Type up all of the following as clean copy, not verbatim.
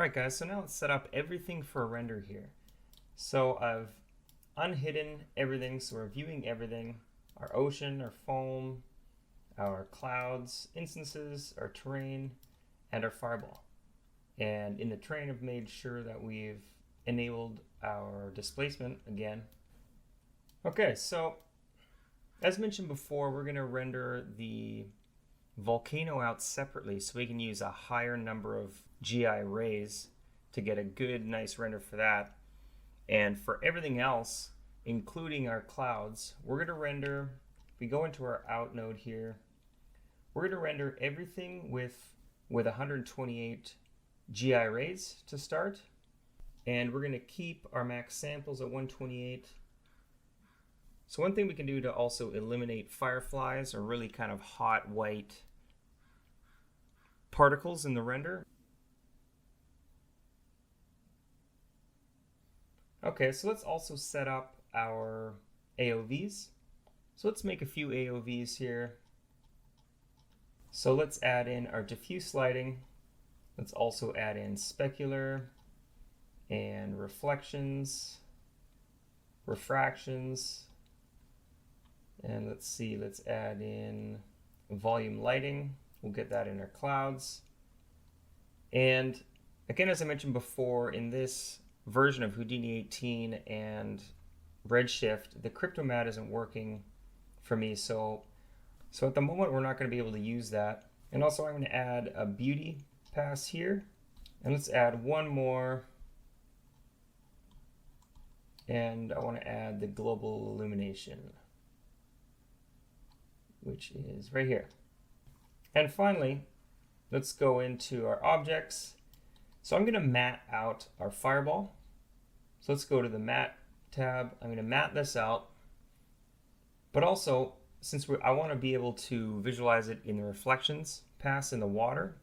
Alright guys, so now let's set up everything for a render here. So I've unhidden everything, so we're viewing everything. Our ocean, our foam, our clouds, instances, our terrain, and our fireball. And in the terrain I've made sure that we've enabled our displacement again. Okay, so as mentioned before, we're going to render the volcano out separately so we can use a higher number of GI rays to get a good nice render for that. And for everything else, including our clouds, we're going to render, if we go into our out node here, we're going to render everything with 128 GI rays to start, and we're going to keep our max samples at 128. So one thing we can do to also eliminate fireflies or really kind of hot white particles in the render. Okay, so let's also set up our AOVs. So let's make a few AOVs here. So let's add in our diffuse lighting. Let's also add in specular and reflections, refractions, and let's see, let's add in volume lighting. We'll get that in our clouds. And again, as I mentioned before, in this version of Houdini 18 and Redshift, the CryptoMatte isn't working for me, so at the moment we're not going to be able to use that. And also I'm going to add a beauty pass here, and let's add one more, and I want to add the global illumination, which is right here. And finally, let's go into our objects. So I'm going to matte out our fireball. So let's go to the matte tab. I'm going to matte this out, but also since I want to be able to visualize it in the reflections pass in the water,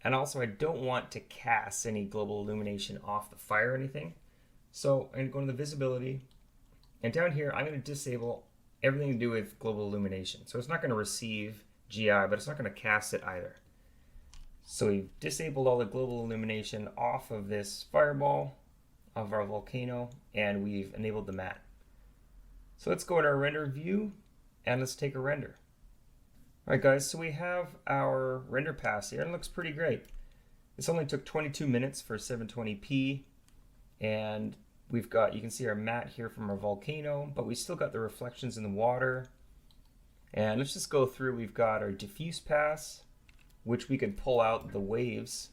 and also I don't want to cast any global illumination off the fire or anything. So I'm going to go into the visibility, and down here I'm going to disable everything to do with global illumination. So it's not going to receive GI, but it's not going to cast it either. So we've disabled all the global illumination off of this fireball of our volcano, and we've enabled the matte. So let's go to our render view and let's take a render. Alright guys, so we have our render pass here and it looks pretty great. This only took 22 minutes for 720p, and we've got, you can see our matte here from our volcano, but we still got the reflections in the water. And let's just go through. We've got our diffuse pass, which we could pull out the waves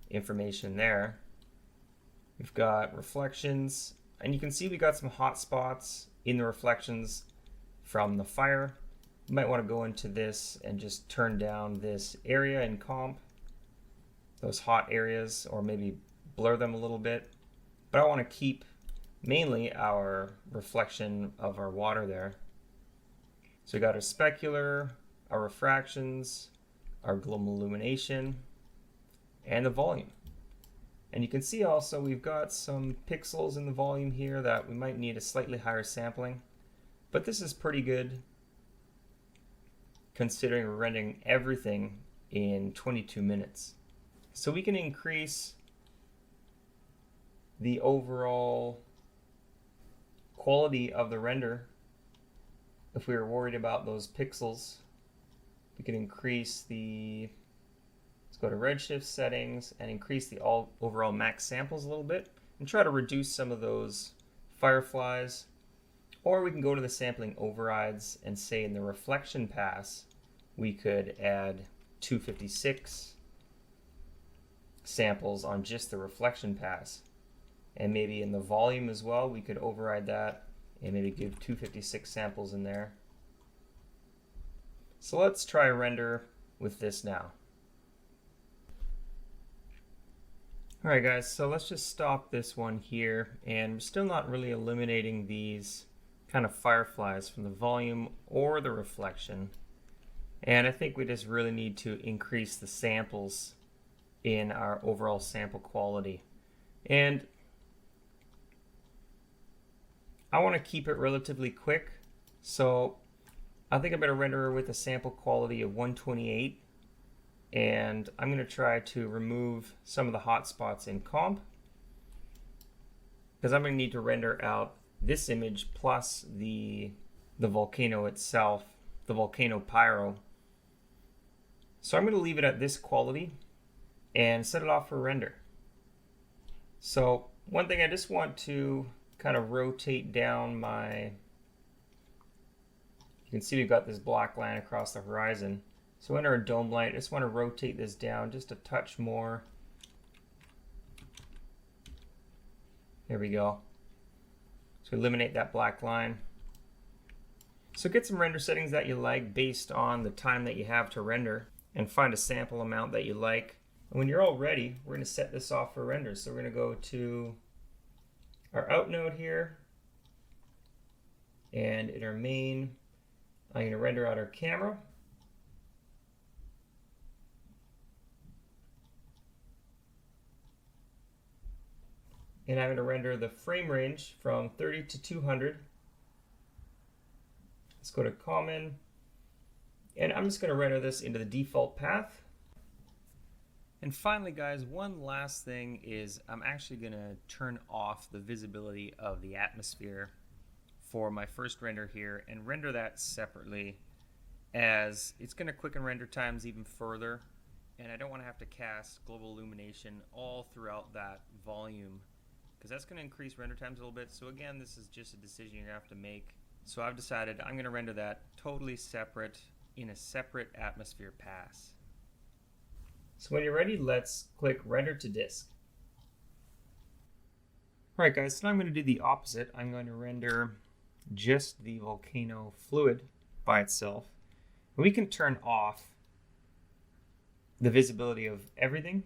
information there. We've got reflections, and you can see we got some hot spots in the reflections from the fire. You might want to go into this and just turn down this area in comp, those hot areas, or maybe blur them a little bit. But I want to keep mainly our reflection of our water there. So we got our specular, our refractions, our global illumination, and the volume. And you can see also we've got some pixels in the volume here that we might need a slightly higher sampling, but this is pretty good considering we're rendering everything in 22 minutes. So we can increase the overall quality of the render. If we were worried about those pixels, we can increase the, let's go to Redshift settings and increase the overall max samples a little bit and try to reduce some of those fireflies. Or we can go to the sampling overrides and say in the reflection pass, we could add 256 samples on just the reflection pass. And maybe in the volume as well, we could override that and maybe give 256 samples in there. So let's try a render with this now. Alright guys, so let's just stop this one here, and we're still not really eliminating these kind of fireflies from the volume or the reflection. And I think we just really need to increase the samples in our overall sample quality. And I want to keep it relatively quick, so I think I better render with a sample quality of 128 and I'm going to try to remove some of the hot spots in comp, because I'm going to need to render out this image plus the volcano itself, the volcano pyro. So I'm going to leave it at this quality and set it off for render. So one thing, I just want to kind of rotate down my, you can see we've got this black line across the horizon. So under our dome light, I just want to rotate this down just a touch more. There we go. So eliminate that black line. So get some render settings that you like based on the time that you have to render, and find a sample amount that you like. And when you're all ready, we're going to set this off for render. So we're going to go to our out node here, and in our main, I'm going to render out our camera. And I'm going to render the frame range from 30 to 200. Let's go to common, and I'm just going to render this into the default path. And finally, guys, one last thing is I'm actually going to turn off the visibility of the atmosphere for my first render here and render that separately, as it's going to quicken render times even further, and I don't want to have to cast global illumination all throughout that volume, because that's going to increase render times a little bit. So again, this is just a decision you're going to have to make. So I've decided I'm going to render that totally separate in a separate atmosphere pass. So when you're ready, let's click render to disk. Alright guys, so now I'm going to do the opposite. I'm going to render just the volcano fluid by itself. And we can turn off the visibility of everything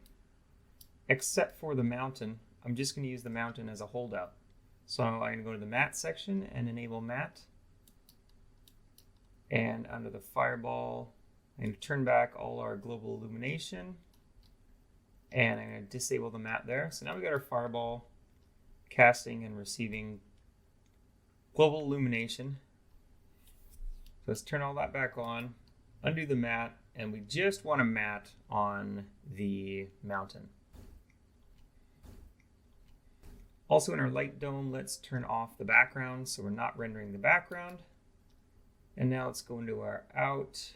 except for the mountain. I'm just going to use the mountain as a holdout. So I'm going to go to the matte section and enable matte. And under the fireball, I'm going to turn back all our global illumination. And I'm going to disable the matte there. So now we got our fireball casting and receiving global illumination. So let's turn all that back on, undo the matte, and we just want a matte on the mountain. Also in our light dome, let's turn off the background so we're not rendering the background. And now let's go into our out,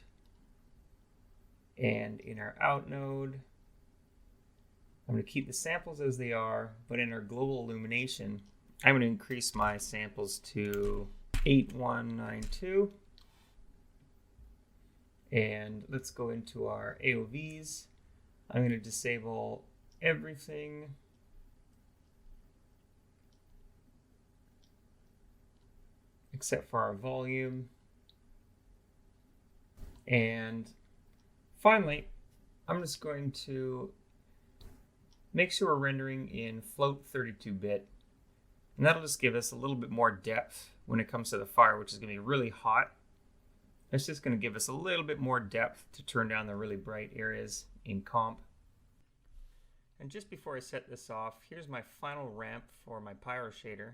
and in our out node, I'm going to keep the samples as they are, but in our global illumination, I'm going to increase my samples to 8192. And let's go into our AOVs. I'm going to disable everything except for our volume. And finally, I'm just going to make sure we're rendering in float 32-bit. And that'll just give us a little bit more depth when it comes to the fire, which is going to be really hot. It's just going to give us a little bit more depth to turn down the really bright areas in comp. And just before I set this off, here's my final ramp for my pyro shader.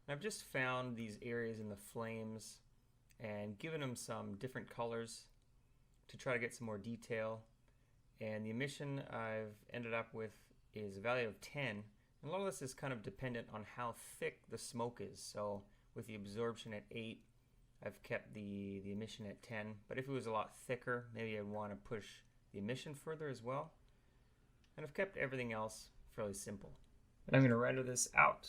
And I've just found these areas in the flames and given them some different colors to try to get some more detail. And the emission I've ended up with is a value of 10. And a lot of this is kind of dependent on how thick the smoke is. So with the absorption at 8, I've kept the emission at 10. But if it was a lot thicker, maybe I'd want to push the emission further as well. And I've kept everything else fairly simple. And I'm going to render this out.